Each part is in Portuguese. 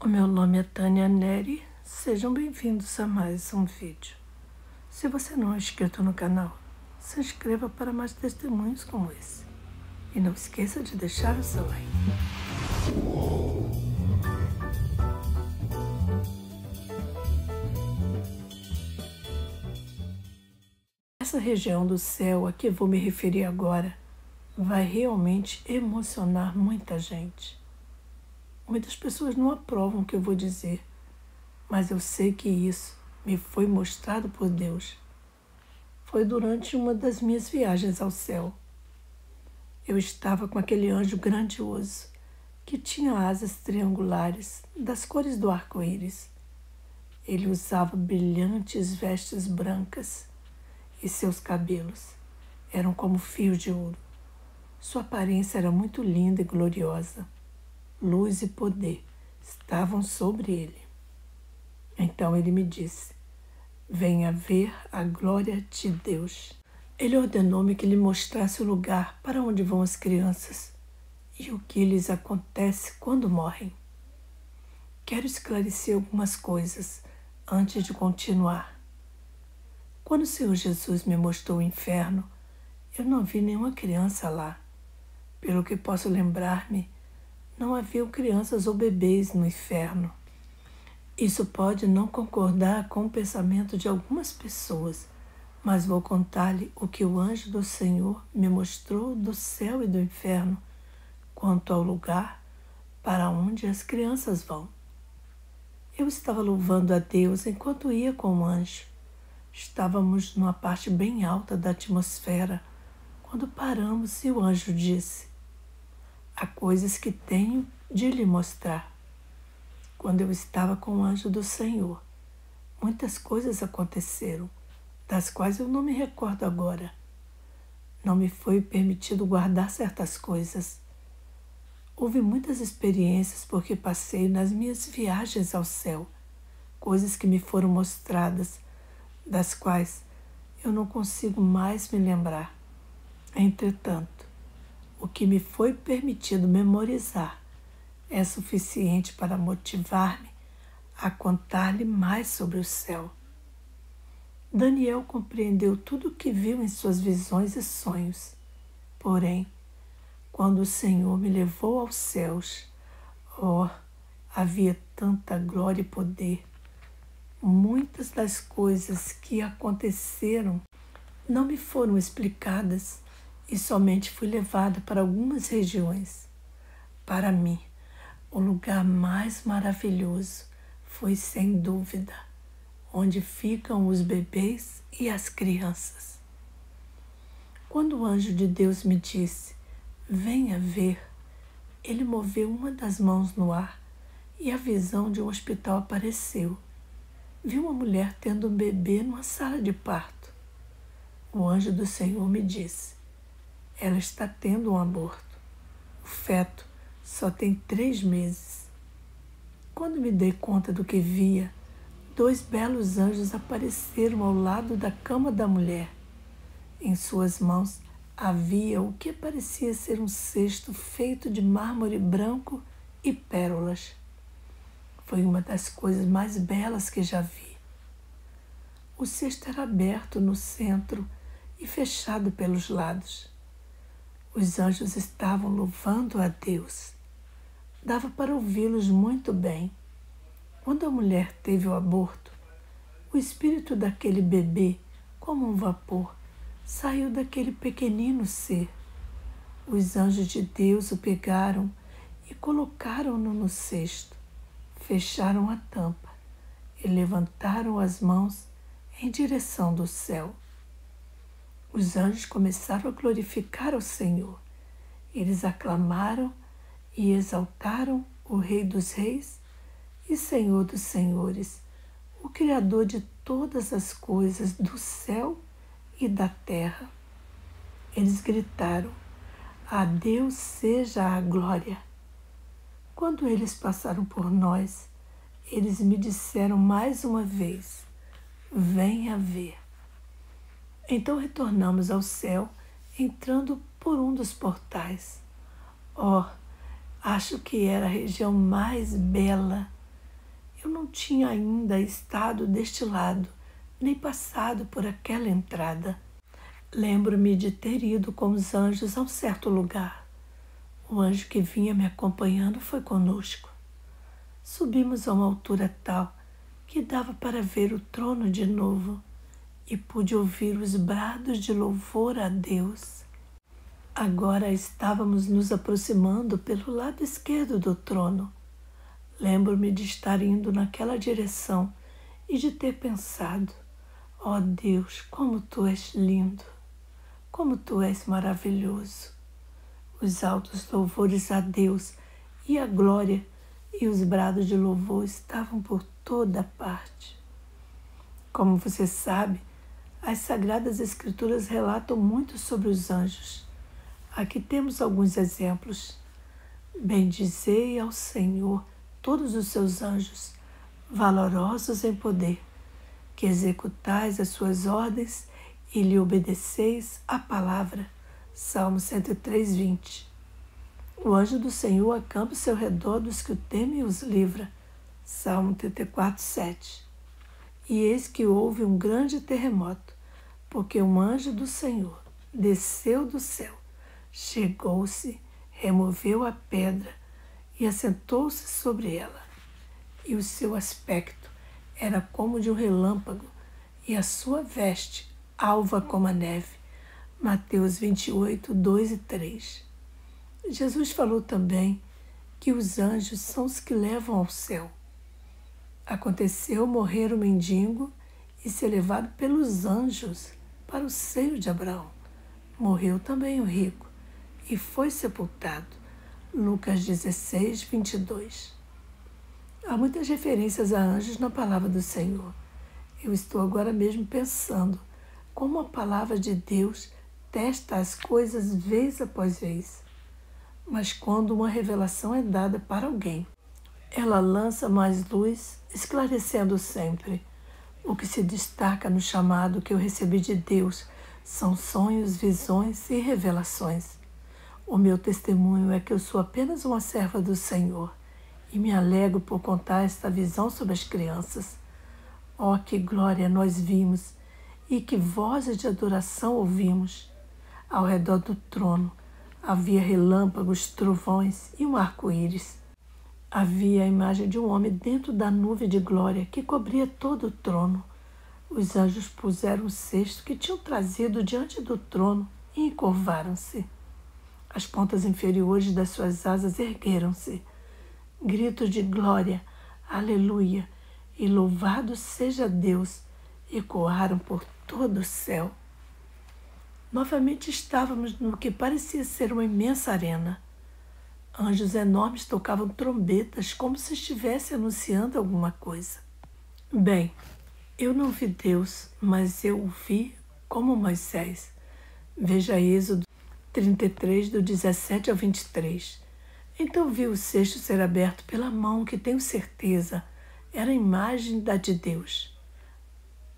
O meu nome é Tânia Neri, sejam bem-vindos a mais um vídeo. Se você não é inscrito no canal, se inscreva para mais testemunhos como esse. E não esqueça de deixar o seu like. Essa região do céu a que vou me referir agora vai realmente emocionar muita gente. Muitas pessoas não aprovam o que eu vou dizer, mas eu sei que isso me foi mostrado por Deus. Foi durante uma das minhas viagens ao céu. Eu estava com aquele anjo grandioso, que tinha asas triangulares, das cores do arco-íris. Ele usava brilhantes vestes brancas e seus cabelos eram como fios de ouro. Sua aparência era muito linda e gloriosa. Luz e poder estavam sobre ele. Então ele me disse: venha ver a glória de Deus. Ele ordenou-me que lhe mostrasse o lugar para onde vão as crianças e o que lhes acontece quando morrem. Quero esclarecer algumas coisas antes de continuar. Quando o Senhor Jesus me mostrou o inferno, eu não vi nenhuma criança lá. Pelo que posso lembrar-me, não haviam crianças ou bebês no inferno. Isso pode não concordar com o pensamento de algumas pessoas, mas vou contar-lhe o que o anjo do Senhor me mostrou do céu e do inferno, quanto ao lugar para onde as crianças vão. Eu estava louvando a Deus enquanto ia com o anjo. Estávamos numa parte bem alta da atmosfera, quando paramos e o anjo disse: há coisas que tenho de lhe mostrar. Quando eu estava com o anjo do Senhor, muitas coisas aconteceram, das quais eu não me recordo agora. Não me foi permitido guardar certas coisas. Houve muitas experiências porque passei nas minhas viagens ao céu, coisas que me foram mostradas, das quais eu não consigo mais me lembrar. Entretanto, o que me foi permitido memorizar é suficiente para motivar-me a contar-lhe mais sobre o céu. Daniel compreendeu tudo o que viu em suas visões e sonhos. Porém, quando o Senhor me levou aos céus, havia tanta glória e poder. Muitas das coisas que aconteceram não me foram explicadas e somente fui levada para algumas regiões. Para mim, o lugar mais maravilhoso foi, sem dúvida, onde ficam os bebês e as crianças. Quando o anjo de Deus me disse: venha ver, ele moveu uma das mãos no ar e a visão de um hospital apareceu. Vi uma mulher tendo um bebê numa sala de parto. O anjo do Senhor me disse: ela está tendo um aborto. O feto só tem 3 meses. Quando me dei conta do que via, 2 belos anjos apareceram ao lado da cama da mulher. Em suas mãos havia o que parecia ser um cesto feito de mármore branco e pérolas. Foi uma das coisas mais belas que já vi. O cesto era aberto no centro e fechado pelos lados. Os anjos estavam louvando a Deus. Dava para ouvi-los muito bem. Quando a mulher teve o aborto, o espírito daquele bebê, como um vapor, saiu daquele pequenino ser. Os anjos de Deus o pegaram e colocaram-no no cesto, fecharam a tampa e levantaram as mãos em direção do céu. Os anjos começaram a glorificar ao Senhor. Eles aclamaram e exaltaram o Rei dos Reis e Senhor dos Senhores, o Criador de todas as coisas do céu e da terra. Eles gritaram: a Deus seja a glória. Quando eles passaram por nós, eles me disseram mais uma vez: venha ver. Então retornamos ao céu, entrando por um dos portais. Acho que era a região mais bela Eu não tinha ainda estado deste lado, nem passado por aquela entrada. Lembro-me de ter ido com os anjos a um certo lugar. O anjo que vinha me acompanhando foi conosco. Subimos a uma altura tal que dava para ver o trono de novo e pude ouvir os brados de louvor a Deus. Agora estávamos nos aproximando pelo lado esquerdo do trono. Lembro-me de estar indo naquela direção e de ter pensado: ó Deus, como Tu és lindo, como Tu és maravilhoso. Os altos louvores a Deus e a glória e os brados de louvor estavam por toda parte. Como você sabe, as Sagradas Escrituras relatam muito sobre os anjos. Aqui temos alguns exemplos. Bendizei ao Senhor todos os seus anjos, valorosos em poder, que executais as suas ordens e lhe obedeceis a palavra. Salmo 103, 20. O anjo do Senhor acampa ao seu redor dos que o temem e os livra. Salmo 34, 7. E eis que houve um grande terremoto, porque um anjo do Senhor desceu do céu, chegou-se, removeu a pedra e assentou-se sobre ela. E o seu aspecto era como de um relâmpago, e a sua veste alva como a neve. Mateus 28, 2 e 3. Jesus falou também que os anjos são os que levam ao céu. Aconteceu morrer o mendigo e ser levado pelos anjos para o seio de Abraão. Morreu também o rico e foi sepultado. Lucas 16, 22. Há muitas referências a anjos na palavra do Senhor. Eu estou agora mesmo pensando como a palavra de Deus testa as coisas vez após vez. Mas quando uma revelação é dada para alguém, ela lança mais luz, esclarecendo sempre. O que se destaca no chamado que eu recebi de Deus são sonhos, visões e revelações. O meu testemunho é que eu sou apenas uma serva do Senhor e me alegro por contar esta visão sobre as crianças. Oh, que glória nós vimos e que vozes de adoração ouvimos. Ao redor do trono havia relâmpagos, trovões e um arco-íris. Havia a imagem de um homem dentro da nuvem de glória que cobria todo o trono. Os anjos puseram o cesto que tinham trazido diante do trono e encurvaram-se. As pontas inferiores das suas asas ergueram-se. Gritos de glória, aleluia, e louvado seja Deus, ecoaram por todo o céu. Novamente estávamos no que parecia ser uma imensa arena. Anjos enormes tocavam trombetas como se estivessem anunciando alguma coisa. Bem, eu não vi Deus, mas eu o vi como Moisés. Veja Êxodo 33, do 17 ao 23. Então vi o cesto ser aberto pela mão que tenho certeza era a imagem da de Deus.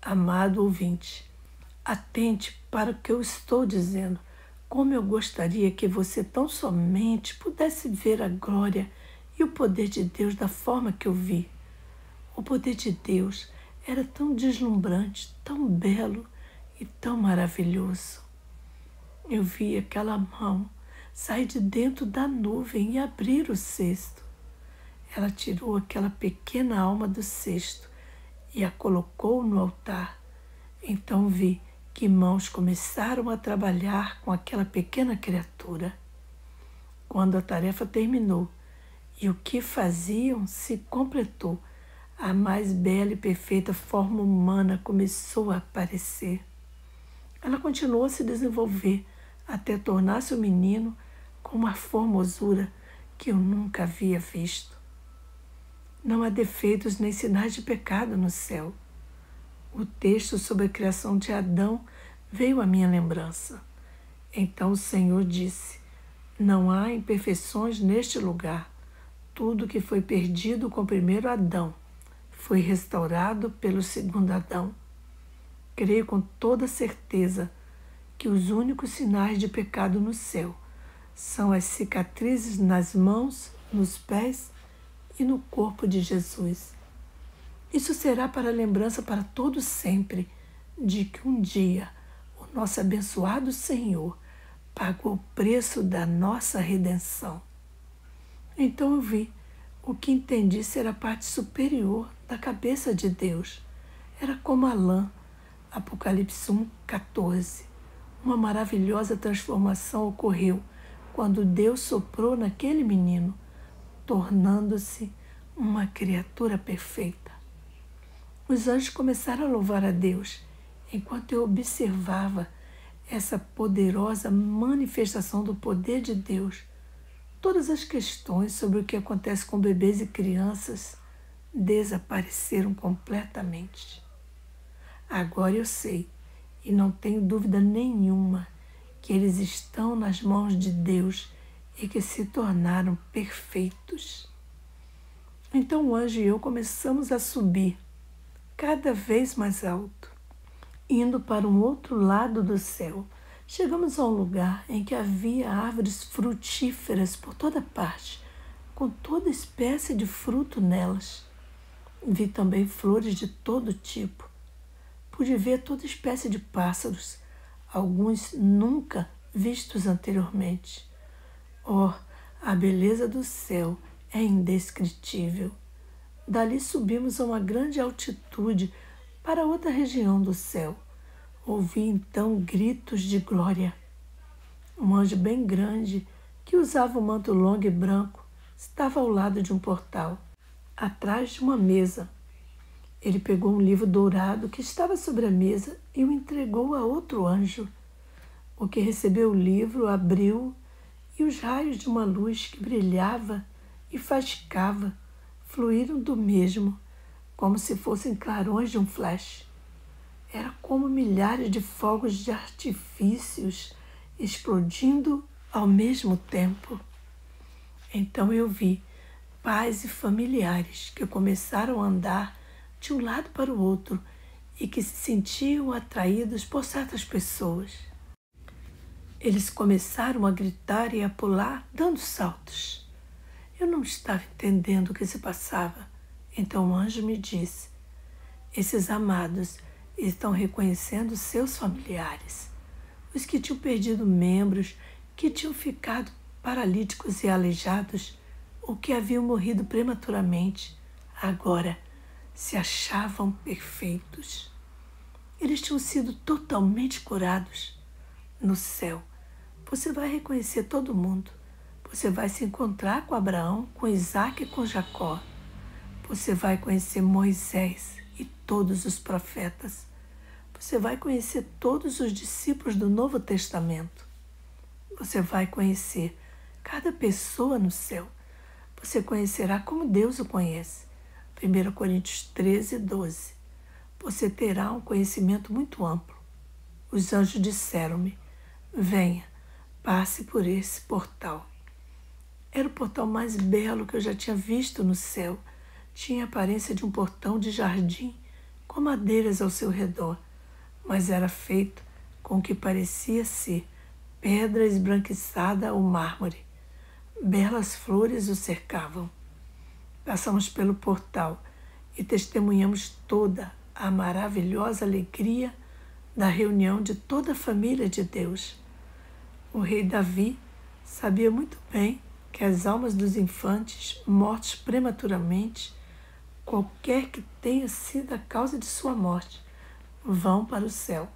Amado ouvinte, atente para o que eu estou dizendo. Como eu gostaria que você tão somente pudesse ver a glória e o poder de Deus da forma que eu vi. O poder de Deus era tão deslumbrante, tão belo e tão maravilhoso. Eu vi aquela mão sair de dentro da nuvem e abrir o cesto. Ela tirou aquela pequena alma do cesto e a colocou no altar. Então vi que mãos começaram a trabalhar com aquela pequena criatura. Quando a tarefa terminou e o que faziam se completou, a mais bela e perfeita forma humana começou a aparecer. Ela continuou a se desenvolver até tornar-se um menino com uma formosura que eu nunca havia visto. Não há defeitos nem sinais de pecado no céu. O texto sobre a criação de Adão veio à minha lembrança. Então o Senhor disse: não há imperfeições neste lugar. Tudo que foi perdido com o primeiro Adão foi restaurado pelo segundo Adão. Creio com toda certeza que os únicos sinais de pecado no céu são as cicatrizes nas mãos, nos pés e no corpo de Jesus. Isso será para lembrança para todo sempre de que um dia o nosso abençoado Senhor pagou o preço da nossa redenção. Então eu vi o que entendi ser a parte superior da cabeça de Deus. Era como a lã, Apocalipse 1:14. Uma maravilhosa transformação ocorreu quando Deus soprou naquele menino, tornando-se uma criatura perfeita. Os anjos começaram a louvar a Deus enquanto eu observava essa poderosa manifestação do poder de Deus. Todas as questões sobre o que acontece com bebês e crianças desapareceram completamente. Agora eu sei, e não tenho dúvida nenhuma, que eles estão nas mãos de Deus e que se tornaram perfeitos. Então o anjo e eu começamos a subir cada vez mais alto, indo para um outro lado do céu. Chegamos a um lugar em que havia árvores frutíferas por toda parte, com toda espécie de fruto nelas. Vi também flores de todo tipo. Pude ver toda espécie de pássaros, alguns nunca vistos anteriormente. Oh, a beleza do céu é indescritível. Dali subimos a uma grande altitude para outra região do céu. Ouvi então gritos de glória. Um anjo bem grande, que usava um manto longo e branco, estava ao lado de um portal, atrás de uma mesa. Ele pegou um livro dourado que estava sobre a mesa e o entregou a outro anjo. O que recebeu o livro abriu e os raios de uma luz que brilhava e faiscava fluíram do mesmo, como se fossem clarões de um flash. Era como milhares de fogos de artifícios explodindo ao mesmo tempo. Então eu vi pais e familiares que começaram a andar de um lado para o outro e que se sentiam atraídos por certas pessoas. Eles começaram a gritar e a pular, dando saltos. Eu não estava entendendo o que se passava. Então o anjo me disse: esses amados estão reconhecendo seus familiares, os que tinham perdido membros, que tinham ficado paralíticos e aleijados, ou que haviam morrido prematuramente, agora se achavam perfeitos. Eles tinham sido totalmente curados. No céu, você vai reconhecer todo mundo. Você vai se encontrar com Abraão, com Isaac e com Jacó. Você vai conhecer Moisés e todos os profetas. Você vai conhecer todos os discípulos do Novo Testamento. Você vai conhecer cada pessoa no céu. Você conhecerá como Deus o conhece. 1 Coríntios 13:12. Você terá um conhecimento muito amplo. Os anjos disseram-me: venha, passe por esse portal. Era o portal mais belo que eu já tinha visto no céu. Tinha a aparência de um portão de jardim, com madeiras ao seu redor, mas era feito com o que parecia ser pedra esbranquiçada ou mármore. Belas flores o cercavam. Passamos pelo portal e testemunhamos toda a maravilhosa alegria da reunião de toda a família de Deus. O rei Davi sabia muito bem que as almas dos infantes mortos prematuramente, qualquer que tenha sido a causa de sua morte, vão para o céu,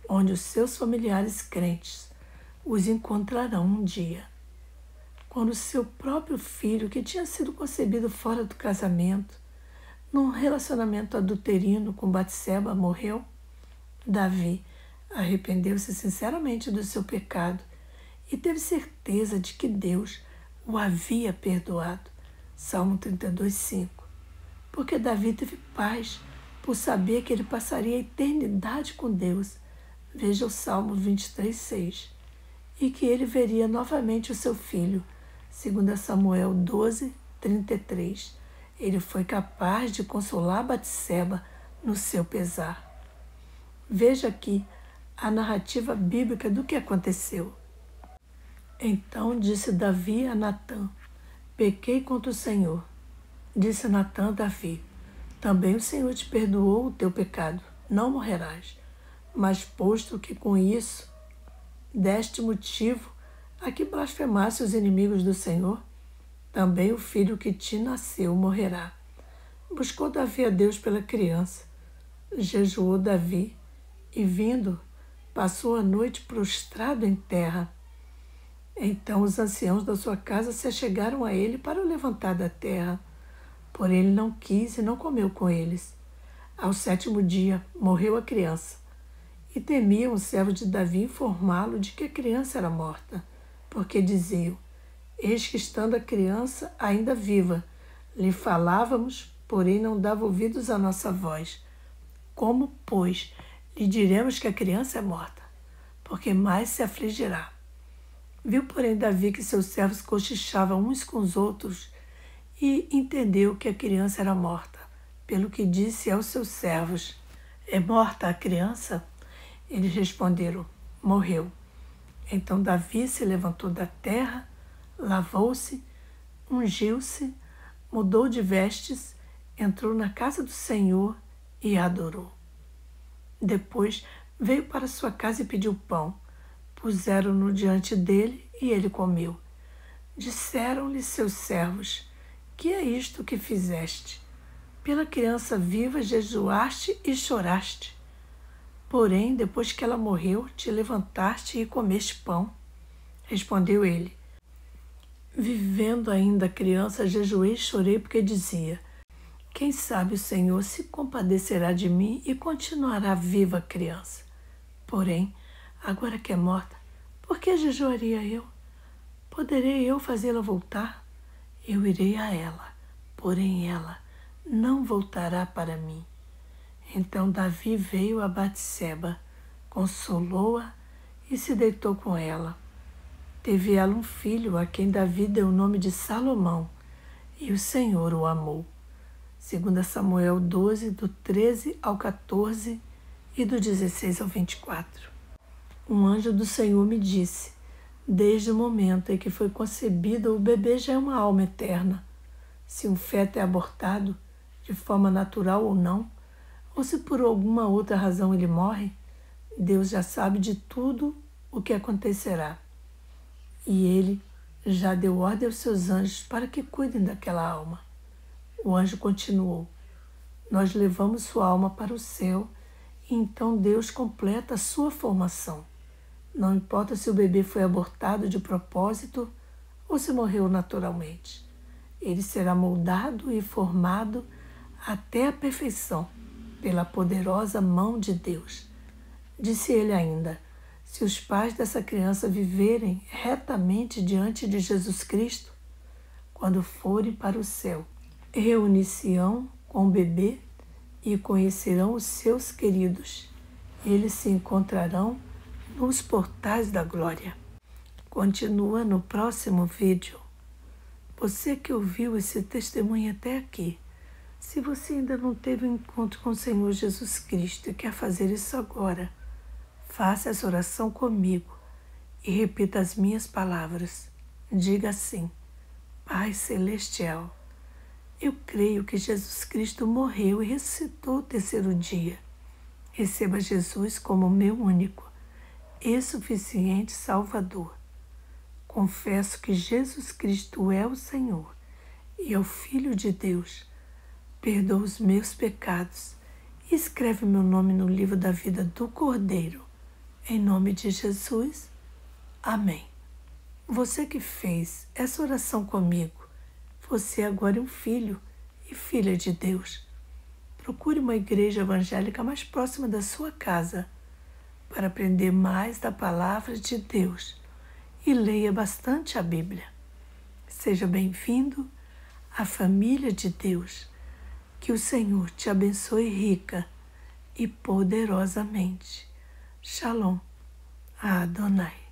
onde os seus familiares crentes os encontrarão um dia. Quando seu próprio filho, que tinha sido concebido fora do casamento, num relacionamento adulterino com Batseba, morreu, Davi arrependeu-se sinceramente do seu pecado e teve certeza de que Deus o havia perdoado. Salmo 32:5. Porque Davi teve paz por saber que ele passaria a eternidade com Deus. Veja o Salmo 23:6. E que ele veria novamente o seu filho. 2 Samuel 12:33. Ele foi capaz de consolar Batseba no seu pesar. Veja aqui a narrativa bíblica do que aconteceu. Então disse Davi a Natã: pequei contra o Senhor. Disse Natã a Davi: Também o Senhor te perdoou o teu pecado, não morrerás. Mas posto que com isso deste motivo a que blasfemasse os inimigos do Senhor, também o filho que te nasceu morrerá. Buscou Davi a Deus pela criança. Jejuou Davi e, vindo, passou a noite prostrado em terra. Então os anciãos da sua casa se achegaram a ele para o levantar da terra. Porém ele não quis e não comeu com eles. Ao 7º dia morreu a criança. E temiam os servos de Davi informá-lo de que a criança era morta, porque diziam: eis que estando a criança ainda viva, lhe falávamos, porém não dava ouvidos à nossa voz. Como, pois, lhe diremos que a criança é morta? Porque mais se afligirá. Viu, porém, Davi que seus servos cochichavam uns com os outros e entendeu que a criança era morta, pelo que disse aos seus servos: é morta a criança? Eles responderam: morreu. Então Davi se levantou da terra, lavou-se, ungiu-se, mudou de vestes, entrou na casa do Senhor e adorou. Depois veio para sua casa e pediu pão. Puseram-no diante dele e ele comeu. Disseram-lhe seus servos: que é isto que fizeste? Pela criança viva jejuaste e choraste. Porém, depois que ela morreu, te levantaste e comeste pão. Respondeu ele: vivendo ainda a criança, jejuei e chorei, porque dizia: quem sabe o Senhor se compadecerá de mim e continuará viva a criança. Porém, agora que é morta, por que jejuaria eu? Poderei eu fazê-la voltar? Eu irei a ela, porém ela não voltará para mim. Então Davi veio a Batseba, consolou-a e se deitou com ela. Teve ela um filho, a quem Davi deu o nome de Salomão, e o Senhor o amou. 2 Samuel 12, do 13 ao 14 e do 16 ao 24. Um anjo do Senhor me disse: desde o momento em que foi concebida, o bebê já é uma alma eterna. Se um feto é abortado, de forma natural ou não, ou se por alguma outra razão ele morre, Deus já sabe de tudo o que acontecerá. E ele já deu ordem aos seus anjos para que cuidem daquela alma. O anjo continuou: nós levamos sua alma para o céu e então Deus completa a sua formação. Não importa se o bebê foi abortado de propósito ou se morreu naturalmente. Ele será moldado e formado até a perfeição pela poderosa mão de Deus. Disse ele ainda: se os pais dessa criança viverem retamente diante de Jesus Cristo, quando forem para o céu, reunir-se-ão com o bebê e conhecerão os seus queridos. Eles se encontrarão nos portais da glória. Continua no próximo vídeo. Você que ouviu esse testemunho até aqui, se você ainda não teve um encontro com o Senhor Jesus Cristo e quer fazer isso agora, faça essa oração comigo e repita as minhas palavras. Diga assim: Pai Celestial, eu creio que Jesus Cristo morreu e ressuscitou o 3º dia. Receba Jesus como meu único e suficiente Salvador. Confesso que Jesus Cristo é o Senhor e é o Filho de Deus. Perdoa os meus pecados e escreve meu nome no livro da vida do Cordeiro. Em nome de Jesus. Amém. Você que fez essa oração comigo, você agora é um filho e filha de Deus. Procure uma igreja evangélica mais próxima da sua casa para aprender mais da palavra de Deus e leia bastante a Bíblia. Seja bem-vindo à família de Deus. Que o Senhor te abençoe rica e poderosamente. Shalom. Adonai.